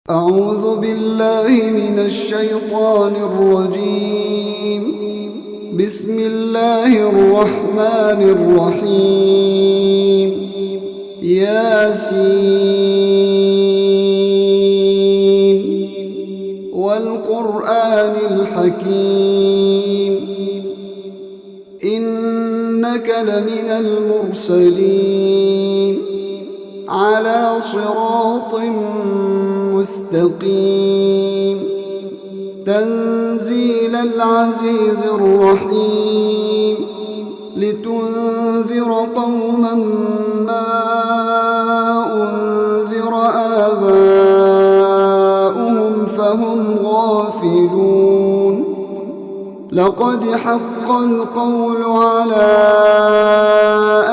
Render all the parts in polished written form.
أعوذ بالله من الشيطان الرجيم. بسم الله الرحمن الرحيم. ياسين والقرآن الحكيم إنك لمن المرسلين على صراط مستقيم تنزيل العزيز الرحيم لتنذر قوما ما أنذر آباؤهم فهم غافلون لقد حق القول على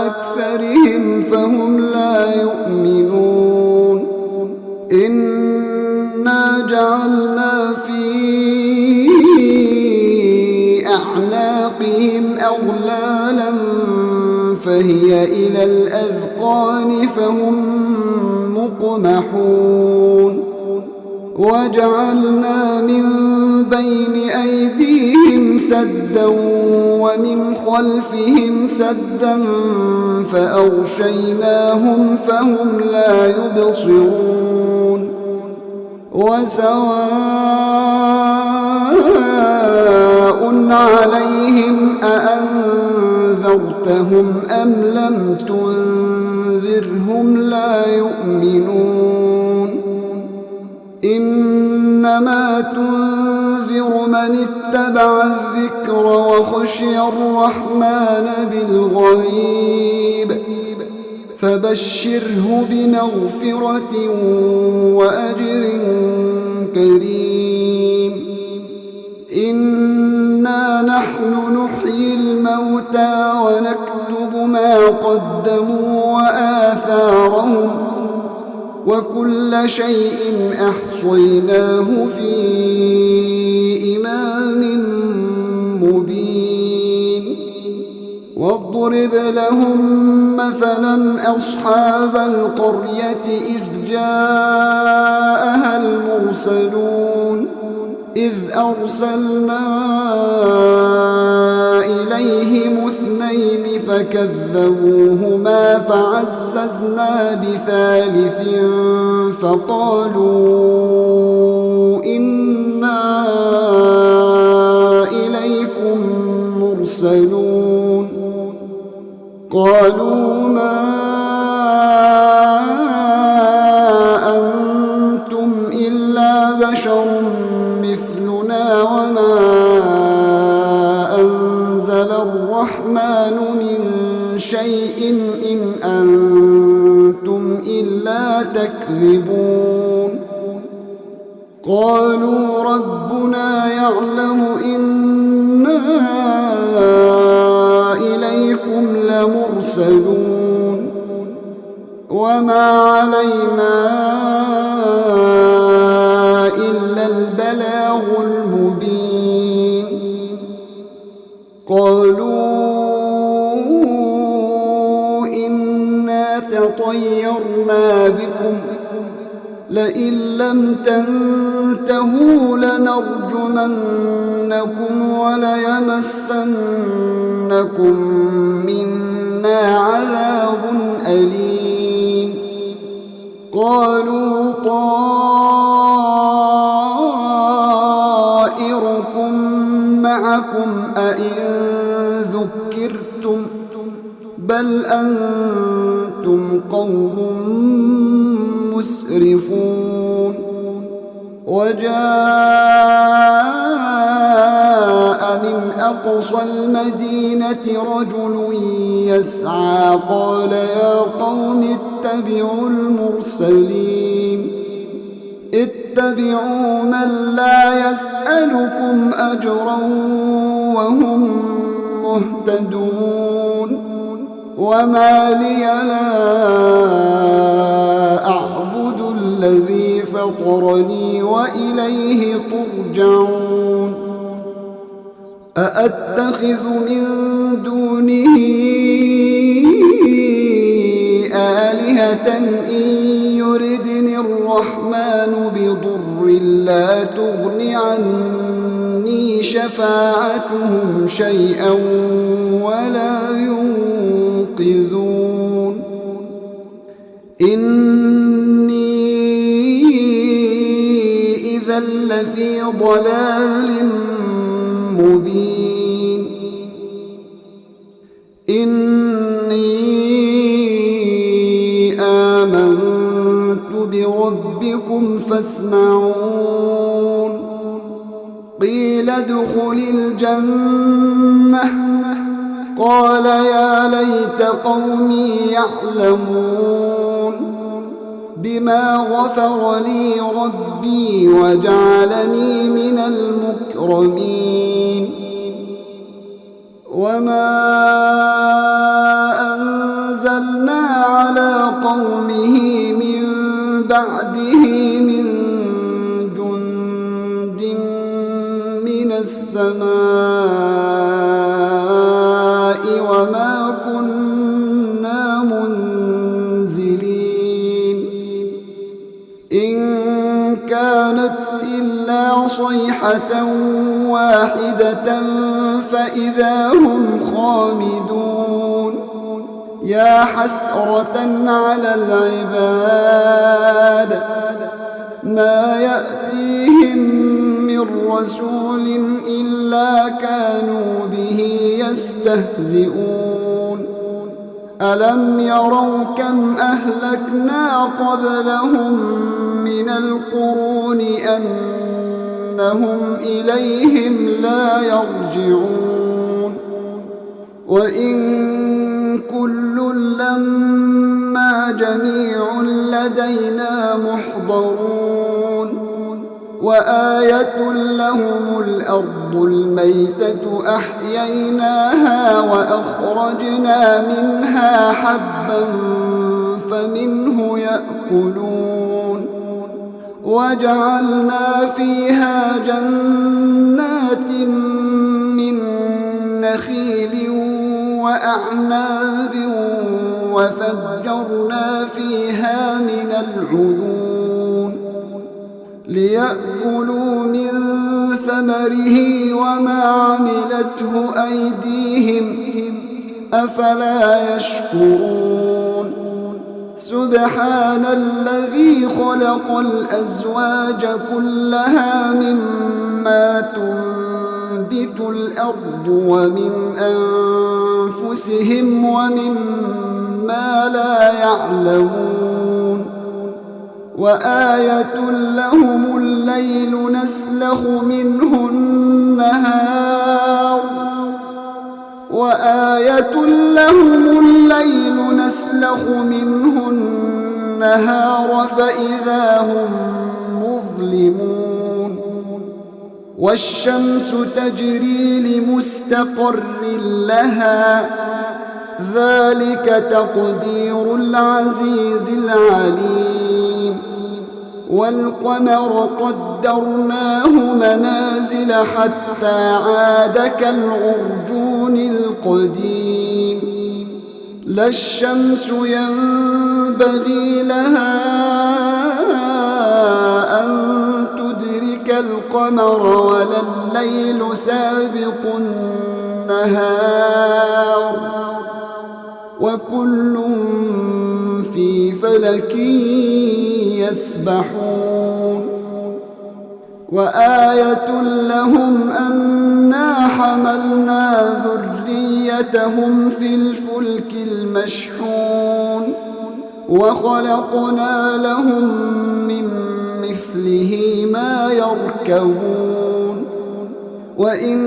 أكثرهم فهم لا يؤمنون إنا جعلنا في أعناقهم أغلالا فهي إلى الأذقان فهم مقمحون وجعلنا من بين أيديهم سدا ومن خلفهم سدا فأغشيناهم فهم لا يبصرون وسواء عليهم أأنذرتهم أم لم تنذرهم لا يؤمنون إنما تنذر من اتبع الذكر وخشي الرحمن بالغيب فبشره بمغفرة وأجر كريم إنا نحن نحيي الموتى ونكتب ما قدموا وآثارهم وكل شيء أحصيناه في إمام مبين واضرب لهم مثلا أصحاب القرية إذ جاءها المرسلون إذ أرسلنا إليهم اثنين فكذبوهما فعززنا بثالث فقالوا إنا إليكم مرسلون قالوا ما أنتم إلا بشر مثلنا وما أنزل الرحمن من شيء إن أنتم إلا تكذبون قالوا ربنا يعلم إنا إليكم لمرسلون وما علينا إلا البلاغ المبين قالوا إنا تطيرنا بكم لئن لم تنتهوا لنرجمنكم وليمسنكم منا عذاب أليم قالوا طائركم معكم أئن ذكرتم بل أنتم قوم مسرفون وجاء من أقصى المدينة رجل يسعى قال يا قوم اتبعوا المرسلين اتبعوا من لا يسألكم أجرا وهم مهتدون وما لي لا أعبد الذي فطرني وإليه ترجعون أأتخذ من دونه آلهة إن يردني الرحمن الرحمن بضر لا تغن عني شفاعتهم شيئا ولا ينقذون إني إذا لفي ضلال مبين إني آمنت بربكم فاسمعون قيل ادخل الجنة قال يا ليت قومي يعلمون بما غفر لي ربي وجعلني من المكرمين وما أنزلنا على قومه من بعده من جند من السماء وما كنا منزلين إن كانت إلا صيحة واحدة فإذا هم خامدون يا حسرة على العباد ما يأتيهم من رسول إلا كانوا به يستهزئون ألم يروا كم أهلكنا قبلهم من القرون أنهم إليهم لا يرجعون وإن كل لما جميع لدينا محضرون وآية لهم الأرض الميتة أحييناها وأخرجنا منها حبا فمنه يأكلون وجعلنا فيها جنات من نخيل وأعناب وفجرنا فيها من العيون ليأكلوا من ثمره وما عملته أيديهم أفلا يشكرون سبحان الذي خلق الأزواج كلها مما تنبت الأرض ومن أنفسهم ومما لا يعلمون وآية لهم الليل نسلخ منه النهار وآية لهم الليل نسلخ منه النهار فإذا هم مظلمون والشمس تجري لمستقر لها ذلك تقدير العزيز العليم والقمر قدرناه منازل حتى عاد كالعرجون القديم لا الشمس ينبغي لها أن تدرك القمر ولا الليل سابق النهار وكل في فلك يسبحون وآية لهم أنا حملنا ذريتهم في الفلك المشحون وخلقنا لهم من مثله ما يركبون وإن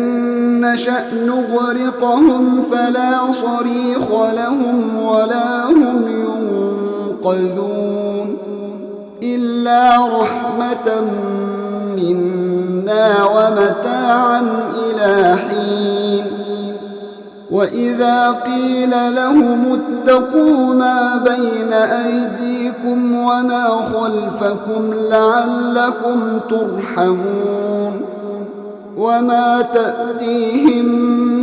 نشأ نغرقهم فلا صريخ لهم ولا هم ينقذون إلا رحمة منا ومتاعا إلى حين وإذا قيل لهم اتقوا ما بين أيديكم وما خلفكم لعلكم ترحمون وما تأتيهم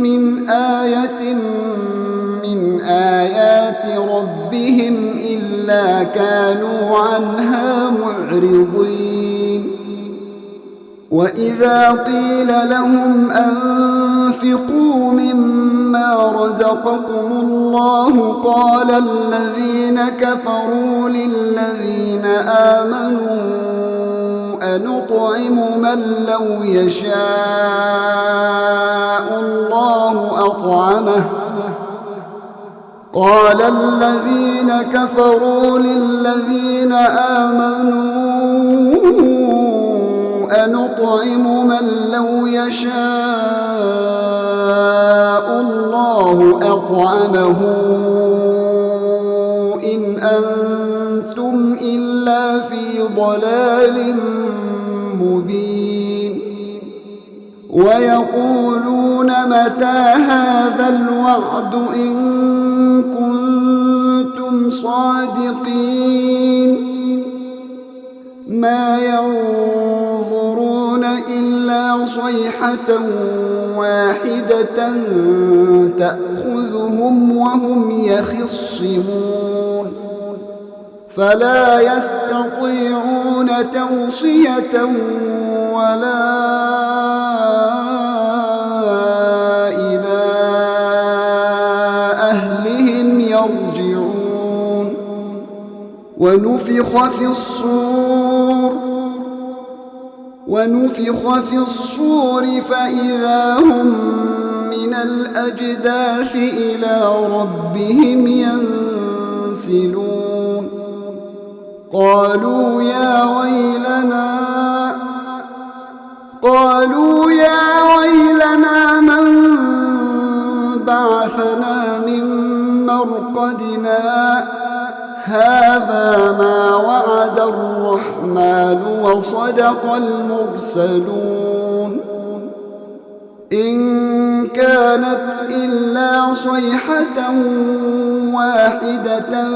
من آية من آيات ربهم إلا إلا كانوا عنها معرضين وإذا قيل لهم أنفقوا مما رزقكم الله قال الذين كفروا للذين آمنوا أنطعم من لو يشاء الله أطعمه قال الذين كفروا للذين آمنوا أنطعم من لو يشاء الله أطعمه إن أنتم إلا في ضلال مبين ويقولون متى هذا الوعد إن كنتم صادقين ما ينظرون إلا صيحة واحدة تأخذهم وهم يخصمون فلا يستطيعون توصية ولا إلى أهلهم يرجعون ونفخ في الصور فإذا هم من الأجداث إلى ربهم ينسلون قالوا يا ويلنا من بعثنا من مرقدنا هذا ما وعد الرحمن وصدق المرسلون إن كانت إلا صيحة واحدة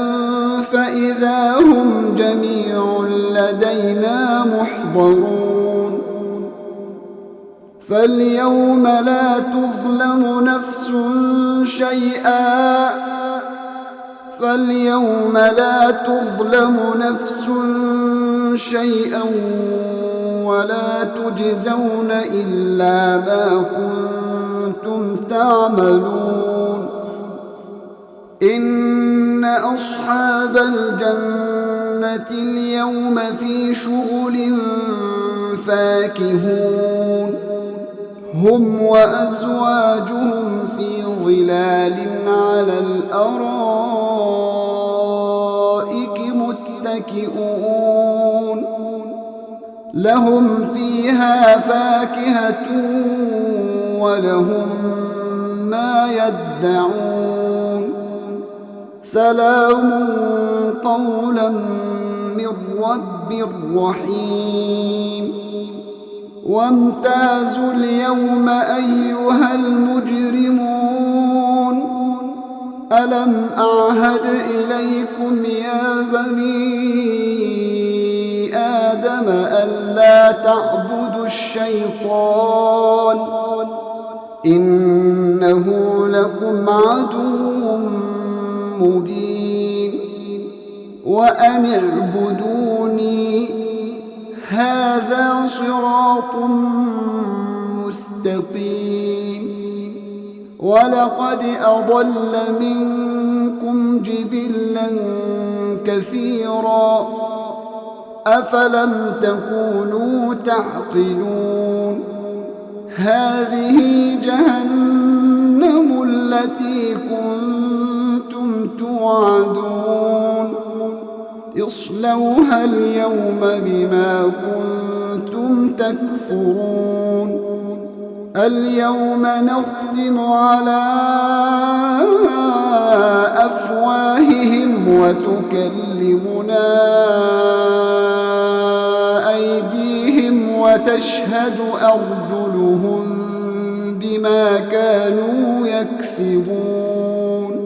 فإذا هم جميع لدينا محضرون فاليوم لا تظلم نفس شيئا ولا تجزون إلا ما كنتم تعملون إن أصحاب الجنة اليوم في شغل فاكهون هم وأزواجهم في ظلال على الأرائك متكئون لهم فيها فاكهة ولهم ما يدعون سلام قولا من رب رحيم وامتازوا اليوم أيها المجرمون ألم أعهد إليكم يا بني آدم ألا تعبدوا الشيطان إنه لكم عدو مبين وأن اعبدوني هذا صراط مستقيم ولقد أضل منكم جبلا كثيرا أفلم تكونوا تعقلون هذه جهنم التي كنتم توعدون اصلوها اليوم بما كنتم تكفرون اليوم نختم على أفواههم وتكلمنا أيديهم وتشهد أرجلهم بما كانوا يكسبون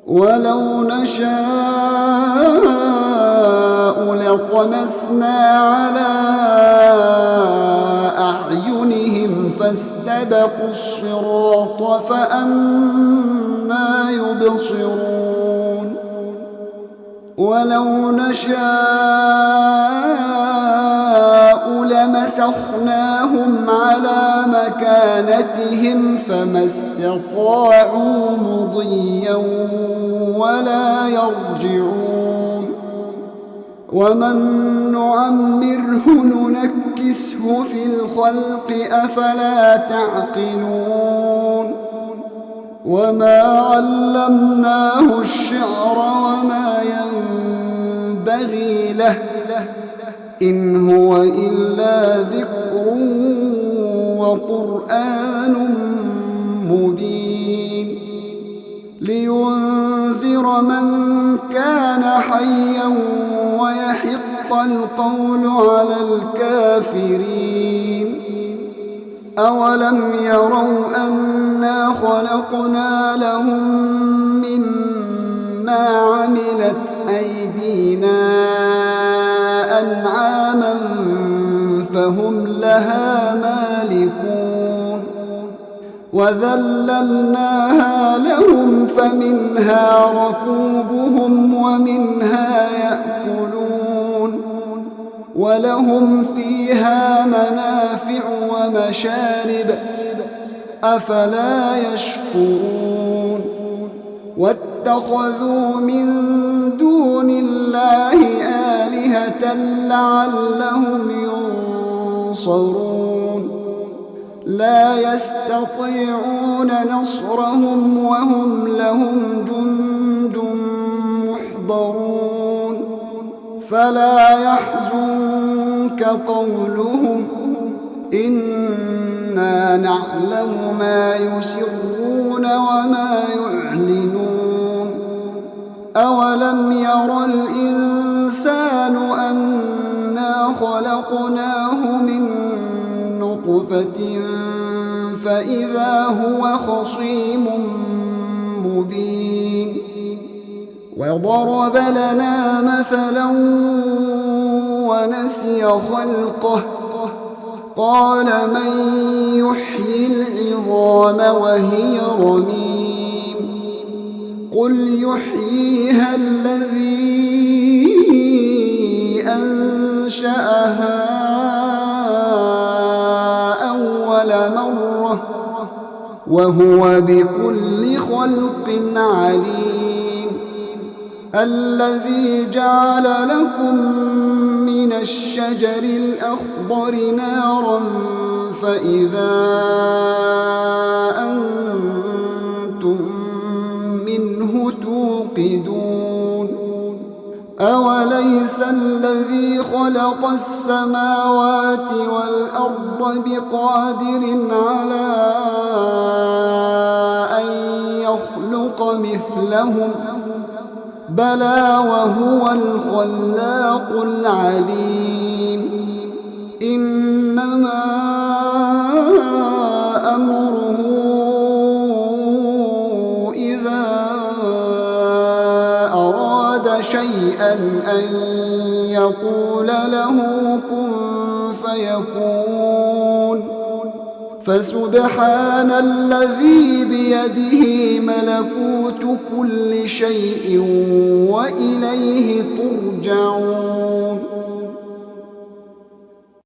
ولو نشاء لطمسنا على أعينهم فاستبقوا الصراط فأنى يبصرون ولو نشاء لمسخناهم على مكانتهم فما استطاعوا مضيا ولا يرجعون ومن نعمره ننكسه في الخلق أفلا تعقلون وما علمناه الشعر وما ينبغي له إن هو إلا ذكر وقرآن مبين لينذر من كان حيا ويحق القول على الكافرين أولم يروا أنا خلقنا لهم مما عملت أيدينا أنعاما فهم لها مالكون وذللناها لهم فمنها ركوبهم ومنها يأكلون ولهم فيها منافع ومشارب أفلا يشكرون واتخذوا من دون الله آلهة لعلهم ينصرون لا يستطيعون نصرهم وهم لهم جند محضرون فلا يحزنك قولهم إنا نعلم ما يسرون وما يعلنون أولم ير الإنسان أنا خلقناه من نطفة فإذا هو خصيم مبين وضرب لنا مثلا ونسي خلقه قال من يحيي العظام وهي رميم قل يحييها الذي أنشأها أول مرة وهو بكل خلق عليم الذي جعل لكم من الشجر الأخضر نارا فإذا أنتم منه توقدون أوليس الذي خلق السماوات والأرض بقادر على أن يخلق مثلهم بلى وهو الخلاق العليم إنما أمره إذا أراد شيئا أن يقول له كن فيكون فسبحان الذي بيده ملكوت كل شيء وإليه ترجعون